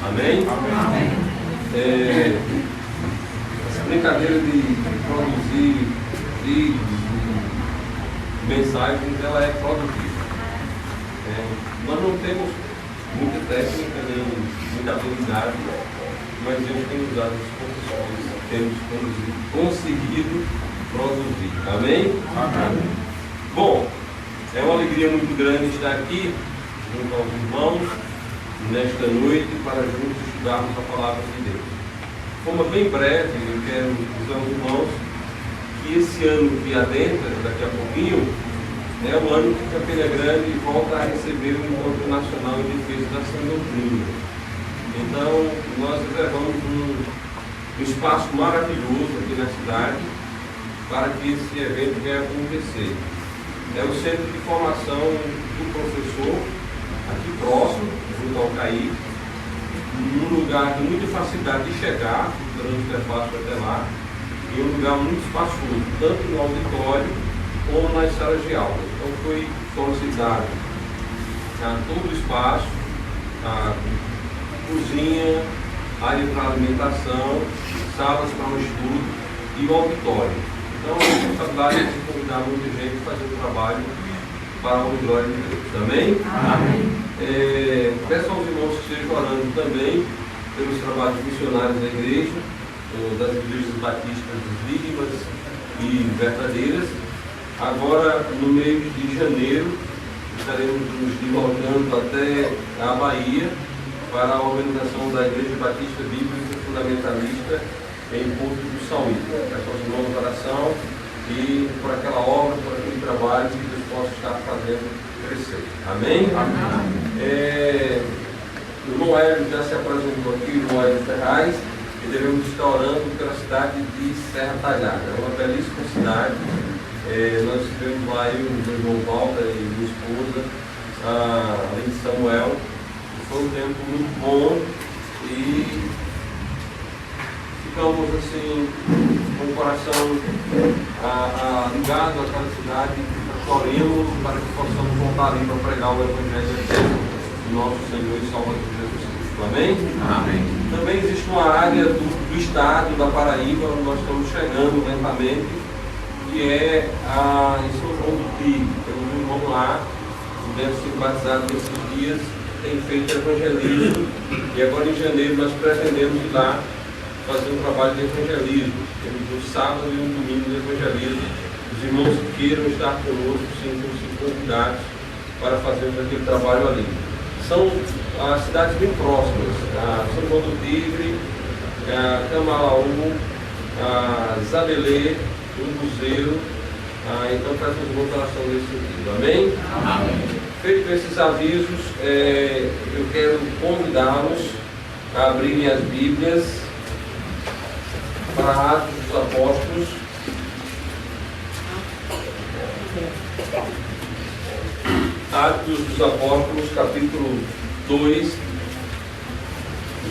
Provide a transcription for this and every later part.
Amém? Amém. Essa brincadeira de produzir vídeos, mensagens, ela é produtiva. Nós não temos muita técnica, nem muita habilidade, mas Deus tem usado as condições, temos conseguido produzir. Amém? Amém. Bom, é uma alegria muito grande estar aqui junto aos irmãos nesta noite para juntos estudarmos a palavra de Deus. De forma bem breve, eu quero dizer aos irmãos que esse ano que adentra, daqui a pouquinho, é o ano que Campina Grande volta a receber o Encontro Nacional em Defesa da Sã Doutrina. Então, nós reservamos um espaço maravilhoso aqui na cidade para que esse evento venha acontecer. É o centro de formação do professor, aqui próximo, junto ao CAI, num lugar de muita facilidade de chegar, o trânsito é fácil até lá, e um lugar muito espaçoso, tanto no auditório como nas salas de aula. Então foi solicitado todo o espaço, a cozinha, área para alimentação, salas para o estudo e o auditório. Então a responsabilidade de convidar muita gente para fazer o trabalho para a glória de Deus. Amém? Amém. Peço aos irmãos que estejam orando também pelos trabalhos missionários da igreja, das igrejas batistas vivas e verdadeiras. Agora, no mês de janeiro, estaremos nos deslocando até a Bahia para a organização da Igreja Batista Bíblica Fundamentalista em Porto do Sauípe. Peço aos irmãos de oração e por aquela obra, por aquele trabalho que Deus possa estar fazendo crescer. Amém? Amém. O irmão Hélio já se apresentou aqui, o irmão Hélio Ferraz, e devemos estar orando pela cidade de Serra Talhada. É uma belíssima cidade. Nós estivemos lá, eu, o irmão Walter e minha esposa, além de Samuel. Foi um tempo muito bom e ficamos assim com o coração ligado àquela cidade, oremos para que possamos voltar ali para pregar o Evangelho do nosso Senhor e Salvador Jesus Cristo. Amém? Amém. Também existe uma área do estado da Paraíba, onde nós estamos chegando lentamente, que é em São João do Tigre. Temos um irmão lá, que deve ser batizado nesses dias, tem feito evangelismo, e agora em janeiro nós pretendemos ir lá fazer um trabalho de evangelismo. Temos um sábado e um domingo de evangelismo. Os irmãos que queiram estar conosco, sintam-se convidados para fazermos aquele trabalho ali. São cidades bem próximas, São João do Tigre, Camalaú, Zabelê, Umbuzeiro. Então fazemos uma oração nesse sentido. Amém? Amém. Feito esses avisos, eu quero convidá-los a abrirem as Bíblias para Atos dos Apóstolos. Atos dos Apóstolos, capítulo 2,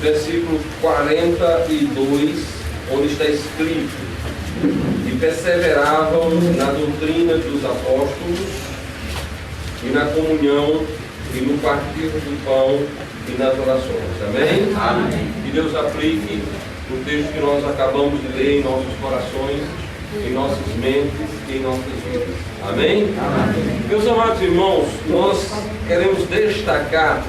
versículo 42, onde está escrito: e perseveravam na doutrina dos apóstolos, e na comunhão, e no partir do pão, e nas orações. Amém? Amém. Que Deus aplique o texto que nós acabamos de ler em nossos corações, em nossas mentes e em nossas vidas. Amém? Amém. Meus amados irmãos, nós queremos destacar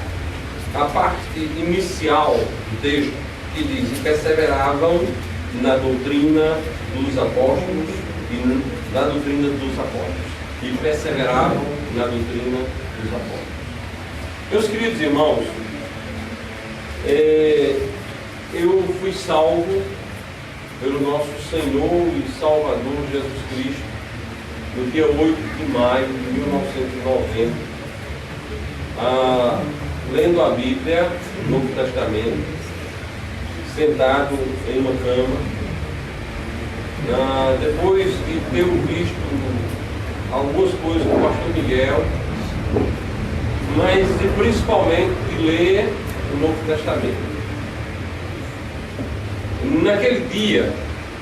a parte inicial do texto que diz: e perseveravam na doutrina dos apóstolos, e na doutrina dos apóstolos. E perseveravam na doutrina dos apóstolos. Meus queridos irmãos, eu fui salvo pelo nosso Senhor e Salvador Jesus Cristo no dia 8 de maio de 1990, lendo a Bíblia, o Novo Testamento, sentado em uma cama. Depois de ter visto algumas coisas do pastor Miguel, mas principalmente de ler o Novo Testamento. Naquele dia,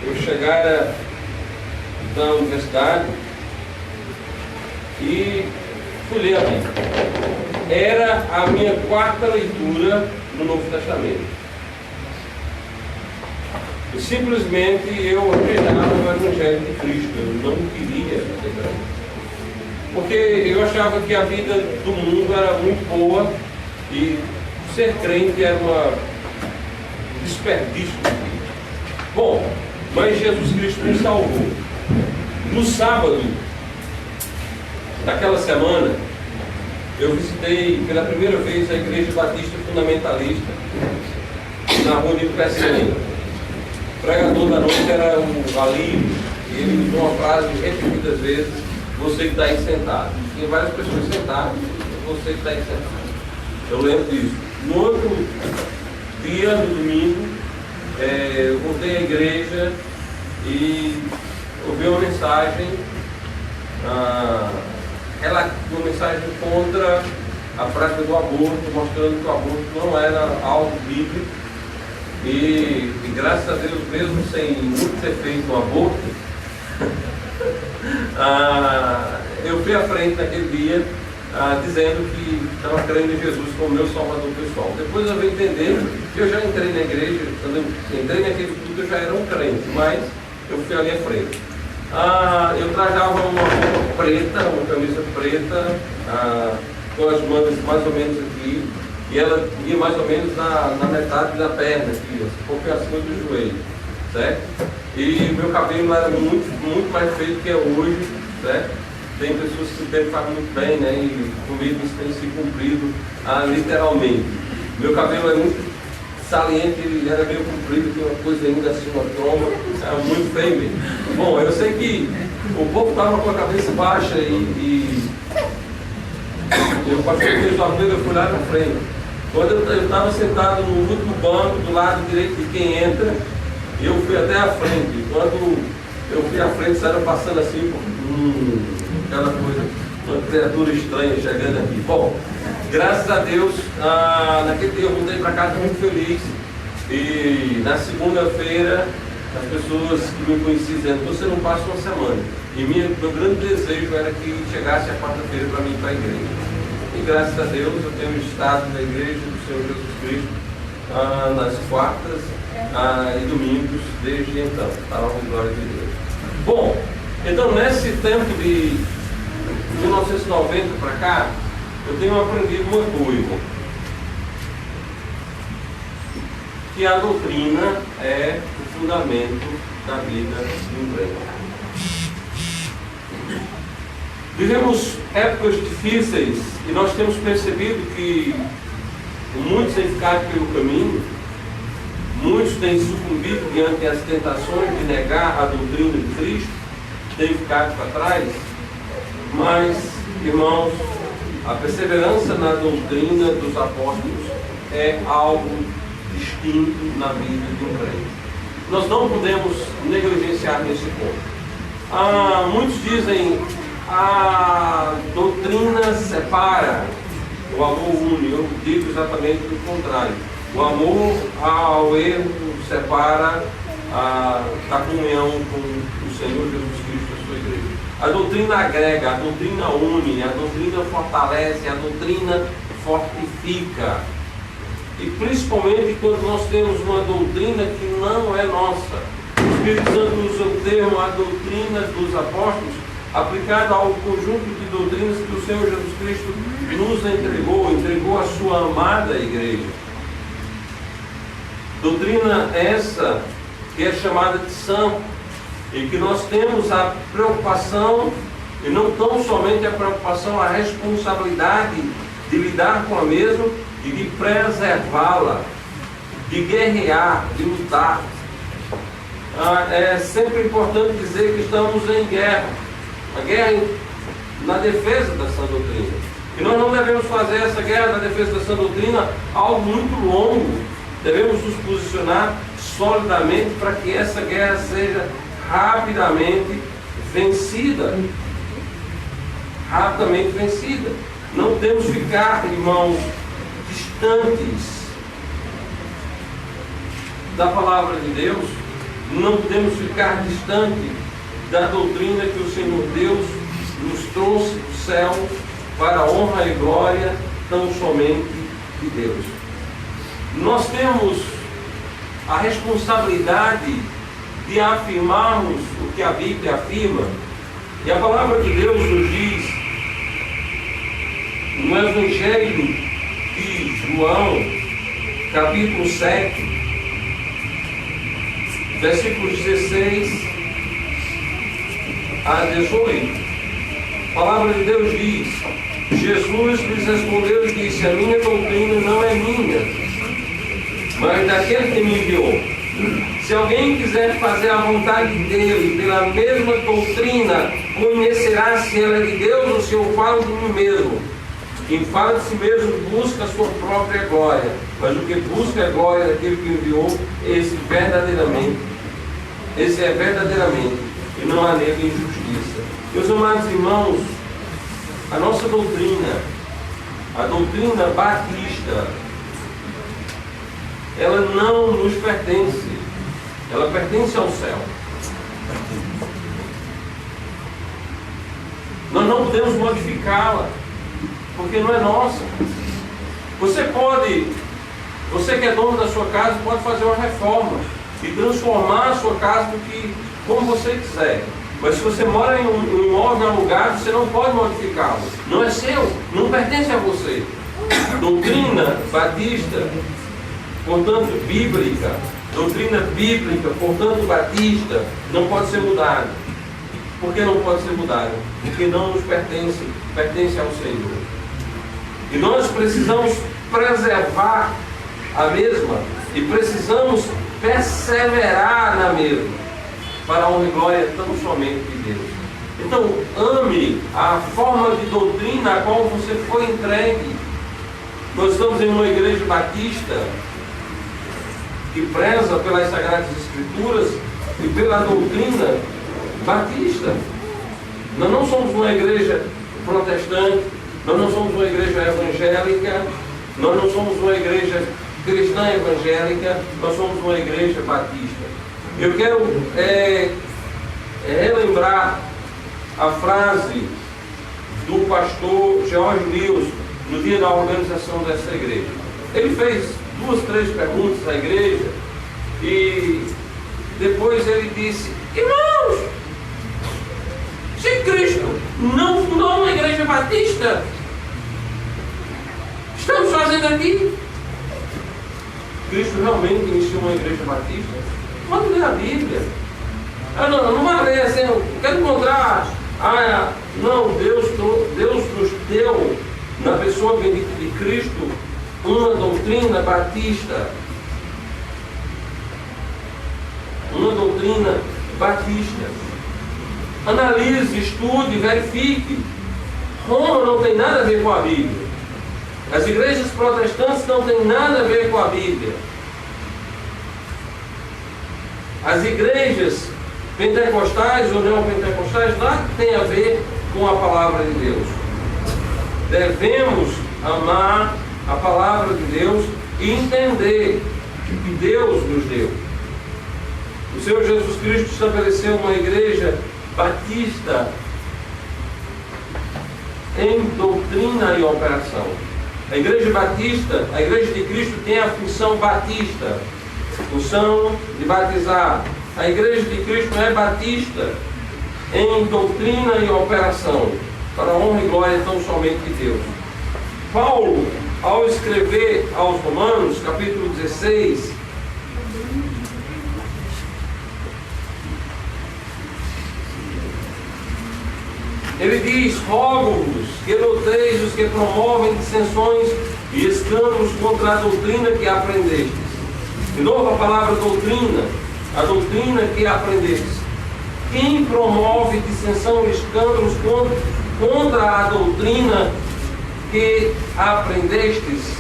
eu chegara da universidade e fui ler a Bíblia. Era a minha quarta leitura no Novo Testamento. E simplesmente eu acreditava no Evangelho de Cristo, eu não queria ser crente. Porque eu achava que a vida do mundo era muito boa e ser crente era um desperdício de vida. Bom, mas Jesus Cristo nos salvou. No sábado daquela semana, eu visitei pela primeira vez a Igreja Batista Fundamentalista na rua de Pessanha. O pregador da noite era o Alívio, e ele usou uma frase repetidas vezes: você que está aí sentado. Tinha várias pessoas sentadas, você que está aí sentado. Eu lembro disso. No outro dia, no domingo, eu voltei à igreja e ouvi uma mensagem, uma mensagem contra a prática do aborto, mostrando que o aborto não era algo bíblico. E graças a Deus, mesmo sem muito ter feito um aborto, eu fui à frente naquele dia, dizendo que estava crendo em Jesus como meu salvador pessoal. Depois eu vim entender que eu já entrei na igreja, quando eu entrei naquele culto eu já era um crente, mas eu fui ali à frente. Eu trajava uma roupa preta, uma camisa preta, com as mangas mais ou menos aqui, e ela ia mais ou menos na metade da perna, aqui, um pouco acima do joelho, certo? E meu cabelo era muito mais feito que é hoje, certo? Tem pessoas que o tempo faz muito bem, né? E comigo isso tem se cumprido literalmente. Meu cabelo é muito saliente, ele era meio comprido, tinha uma coisa ainda assim, uma tromba, era muito feio mesmo. Bom, eu sei que o povo estava com a cabeça baixa e eu passei pelo apelo, eu fui lá na frente. Quando eu estava sentado no último banco, do lado direito de quem entra, eu fui até a frente. Quando eu fui à frente, saíram passando assim, aquela coisa, uma criatura estranha chegando aqui. Bom, graças a Deus, naquele dia eu voltei para casa muito feliz. E na segunda-feira, as pessoas que me conheciam dizendo: você não passa uma semana. E meu grande desejo era que chegasse a quarta-feira para mim ir para a igreja. E graças a Deus eu tenho estado na igreja do Senhor Jesus Cristo nas quartas e domingos desde então, para a glória de Deus. Bom, então nesse tempo de 1990 para cá, eu tenho aprendido uma coisa, que a doutrina é o fundamento da vida de um crente. Vivemos épocas difíceis e nós temos percebido que muitos têm ficado pelo caminho, muitos têm sucumbido diante das tentações de negar a doutrina de Cristo, têm ficado para trás. Mas, irmãos, a perseverança na doutrina dos apóstolos é algo distinto na vida de um crente. Nós não podemos negligenciar nesse ponto. Muitos dizem: a doutrina separa, o amor une. Eu digo exatamente o contrário. O amor ao erro separa da comunhão com o Senhor Jesus Cristo e a sua igreja. A doutrina agrega, a doutrina une, a doutrina fortalece, a doutrina fortifica. E principalmente quando nós temos uma doutrina que não é nossa. O Espírito Santo usa o termo a doutrina dos apóstolos, aplicado ao conjunto de doutrinas que o Senhor Jesus Cristo nos entregou a sua amada igreja. Doutrina essa que é chamada de sã, e que nós temos a preocupação, e não tão somente a preocupação, a responsabilidade de lidar com a mesma e de preservá-la, de guerrear, de lutar. É sempre importante dizer que estamos em guerra. A guerra na defesa da sã doutrina. E nós não devemos fazer essa guerra na defesa da sã doutrina algo muito longo. Devemos nos posicionar solidamente para que essa guerra seja rapidamente vencida. Rapidamente vencida. Não temos que ficar, irmãos, distantes da palavra de Deus. Não podemos ficar distante da doutrina que o Senhor Deus nos trouxe do céu para a honra e glória tão somente de Deus. nós temos a responsabilidade de afirmarmos o que a Bíblia afirma. E a palavra de Deus nos diz, no Evangelho de João, capítulo 7, versículos 16 a 18. A palavra de Deus diz: Jesus lhes respondeu e disse: a minha doutrina não é minha, mas daquele que me enviou. Se alguém quiser fazer a vontade dele pela mesma doutrina, conhecerá se ela é de Deus ou se eu falo de mim mesmo. Quem fala de si mesmo busca a sua própria glória, mas o que busca a glória daquele que enviou, esse é verdadeiramente, e não há nele injustiça. Meus amados irmãos, a nossa doutrina, a doutrina batista, ela não nos pertence, ela pertence ao céu. Nós não podemos modificá-la, porque não é nossa. Você que é dono da sua casa, pode fazer uma reforma e transformar a sua casa como você quiser. Mas se você mora em um imóvel alugado, você não pode modificá-lo. Não é seu, não pertence a você. Doutrina batista, portanto bíblica, doutrina bíblica, portanto batista, não pode ser mudada. Por que não pode ser mudada? Porque não nos pertence, pertence ao Senhor. E nós precisamos preservar a mesma e precisamos perseverar na mesma, para a honra e glória tão somente de Deus. Então, ame a forma de doutrina a qual você foi entregue. Nós estamos em uma igreja batista que preza pelas Sagradas Escrituras e pela doutrina batista. Nós não somos uma igreja protestante, nós não somos uma igreja evangélica, nós não somos uma igreja cristã evangélica, nós somos uma igreja batista. Eu quero relembrar a frase do pastor George Lewis no dia da organização dessa igreja. Ele fez 2, 3 perguntas à igreja e depois ele disse: irmãos, se Cristo não fundou uma igreja batista, estamos fazendo aqui? Cristo realmente iniciou uma igreja batista? Pode ler a Bíblia. Não vai ler assim, eu quero encontrar. Não, Deus nos deu, na pessoa bendita de Cristo, uma doutrina batista. Uma doutrina batista. Analise, estude, verifique. Roma não tem nada a ver com a Bíblia. As igrejas protestantes não têm nada a ver com a Bíblia. As igrejas pentecostais ou neopentecostais nada tem a ver com a palavra de Deus. Devemos amar a palavra de Deus e entender o que Deus nos deu. O Senhor Jesus Cristo estabeleceu uma igreja batista em doutrina e operação. A igreja batista, a igreja de Cristo tem a função batista, função de batizar. A igreja de Cristo é batista em doutrina e operação, para a honra e glória tão somente de Deus. Paulo, ao escrever aos Romanos, capítulo 16, ele diz: rogo-vos que luteis os que promovem dissensões e escândalos contra a doutrina que aprendestes. De novo a palavra doutrina, a doutrina que aprendestes. Quem promove dissensão e escândalos contra a doutrina que aprendestes,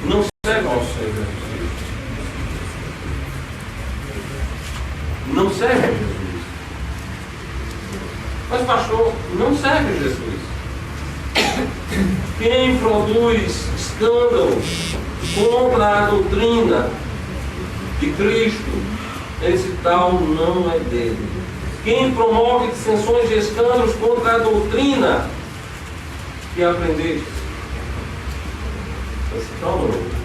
não serve ao Senhor Jesus Cristo. Não serve a Jesus. Mas pastor, não serve a Jesus. Quem produz escândalos contra a doutrina de Cristo, esse tal não é dele. Quem promove dissensões e escândalos contra a doutrina que aprendeste, esse tal não.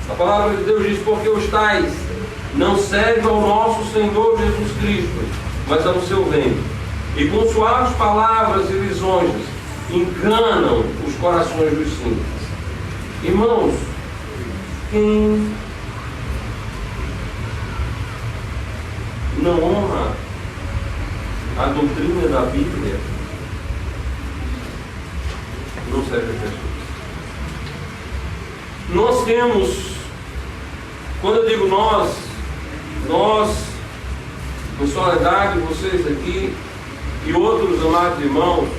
A palavra de Deus diz: porque os tais não servem ao nosso Senhor Jesus Cristo, mas ao seu ventre. E com suaves palavras e lisonjas enganam os corações dos simples. Irmãos, quem não honra a doutrina da Bíblia não serve a pessoas. Nós temos, quando eu digo nós, em solidariedade, vocês aqui e outros amados irmãos,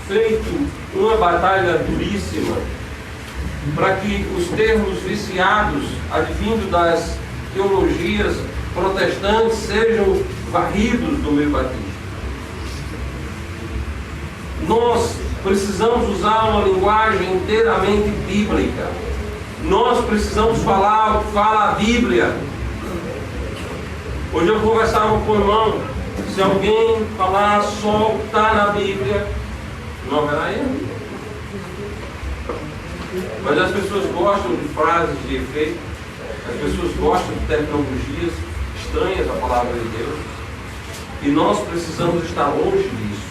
feito uma batalha duríssima para que os termos viciados advindo das teologias protestantes sejam varridos do meio batista. Nós precisamos usar uma linguagem inteiramente bíblica. Nós precisamos falar o que fala a Bíblia. Hoje eu conversava com o irmão. Se alguém falar só o que está na Bíblia, não haverá erro. Mas as pessoas gostam de frases de efeito. As pessoas gostam de terminologias estranhas à palavra de Deus. E nós precisamos estar longe disso.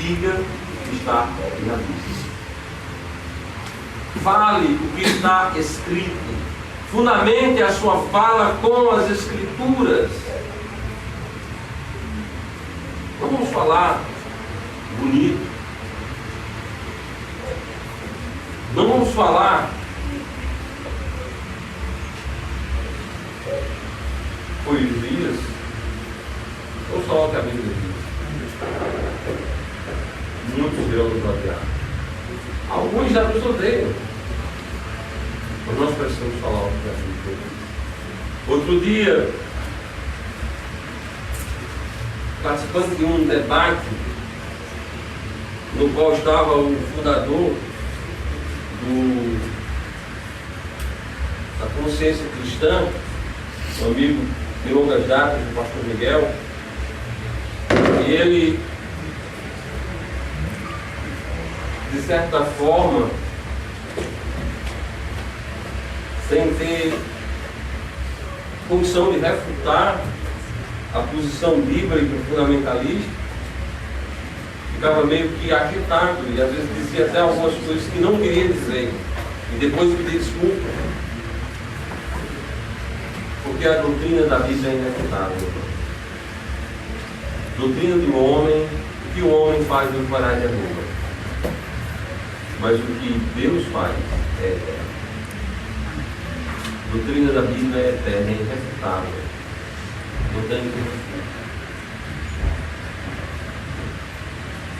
Diga o que está na Bíblia. Fale o que está escrito. Fundamente a sua fala com as Escrituras. Não vamos falar bonito. Não vamos falar poesias. Vamos falar o que a Bíblia diz. Muitos dirão nos odiar. Alguns já nos odeiam. Mas nós precisamos falar o que a Bíblia diz. Outro dia, participando de um debate no qual estava o fundador da consciência cristã, um amigo de longas datas do pastor Miguel, e ele, de certa forma, sem ter condição de refutar a posição bíblica fundamentalista, ficava meio que agitado e às vezes dizia até algumas coisas que não queria dizer e depois pedir desculpa, porque a doutrina da Bíblia é inevitável. Doutrina de um homem, o que o homem faz não fará de rua, mas o que Deus faz é eterno. A doutrina da Bíblia é eterna, é irrefutável. Não tem que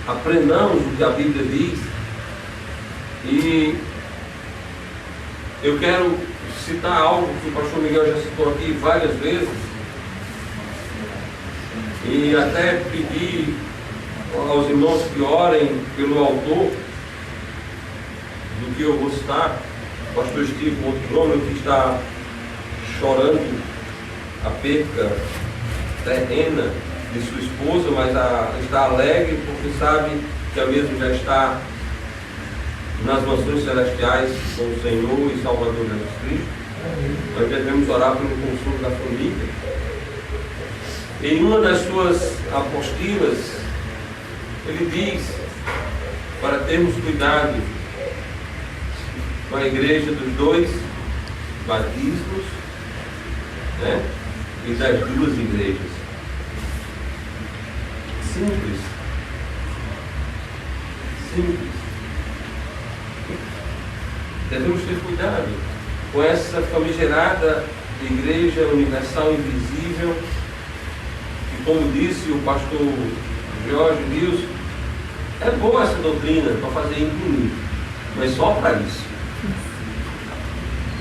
aprendamos o que a Bíblia diz. E eu quero citar algo que o pastor Miguel já citou aqui várias vezes, e até pedir aos irmãos que orem pelo autor do que eu vou citar, o pastor Steve, um outro nome, que está chorando a perca terrena de sua esposa, mas está alegre porque sabe que a mesma já está nas mansões celestiais com o Senhor e Salvador Jesus Cristo. Nós devemos orar pelo consolo da família. Em uma das suas apostilas, ele diz para termos cuidado com a igreja dos dois batismos, né? E das duas igrejas. Simples. Devemos ter cuidado com essa famigerada Igreja Universal Invisível, que, como disse o pastor Jorge Wilson, é boa essa doutrina para fazer imprimir, mas só para isso.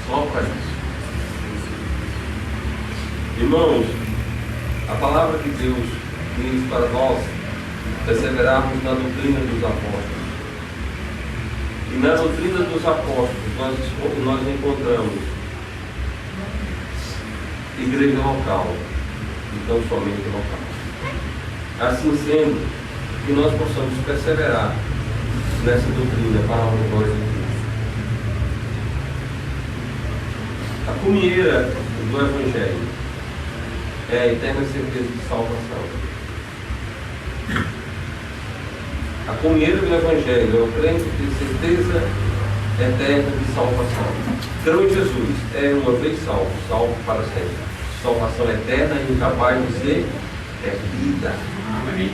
Só para isso. Irmãos, a palavra de Deus diz para nós perseverarmos na doutrina dos apóstolos. E na doutrina dos apóstolos nós encontramos igreja local, então somente local. Assim sendo, que nós possamos perseverar nessa doutrina para a glória de Deus. A cumieira do Evangelho é a eterna certeza de salvação. A cumieira do Evangelho é o crente de certeza eterna de salvação. Creu em Jesus, é uma vez salvo, salvo para sempre. Salvação eterna e incapaz de ser perdida. Amém.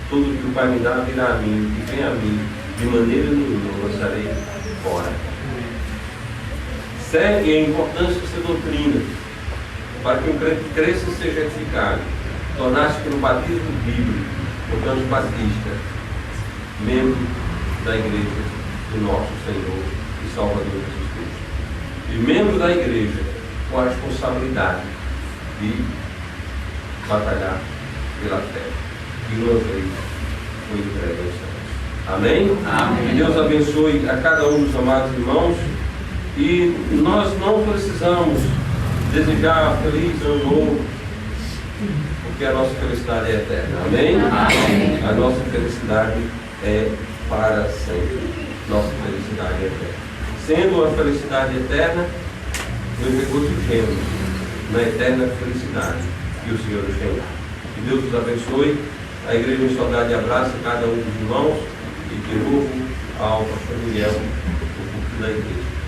Tudo que o Pai me dá virá a mim, o que vem a mim, de maneira nenhuma eu lançarei fora. Segue a importância dessa doutrina, para que o crente cresça e seja edificado, tornar-se pelo batismo bíblico, portanto batista, membro da igreja do nosso Senhor e Salvador Jesus Cristo. E membro da igreja com a responsabilidade de batalhar pela fé, que uma vez foi entregue aos céus. Amém? Amém. Que Deus abençoe a cada um dos amados irmãos. E nós não precisamos desejar feliz ano novo, porque a nossa felicidade é eterna. Amém? Amém. A nossa felicidade é para sempre. Nossa felicidade é eterna. Sendo a felicidade eterna, nos regozijemos na eterna felicidade que o Senhor nos tem. Que Deus nos abençoe. A Igreja em Saudade abraça cada um dos irmãos e de novo ao pastor Miguel, o culto da igreja.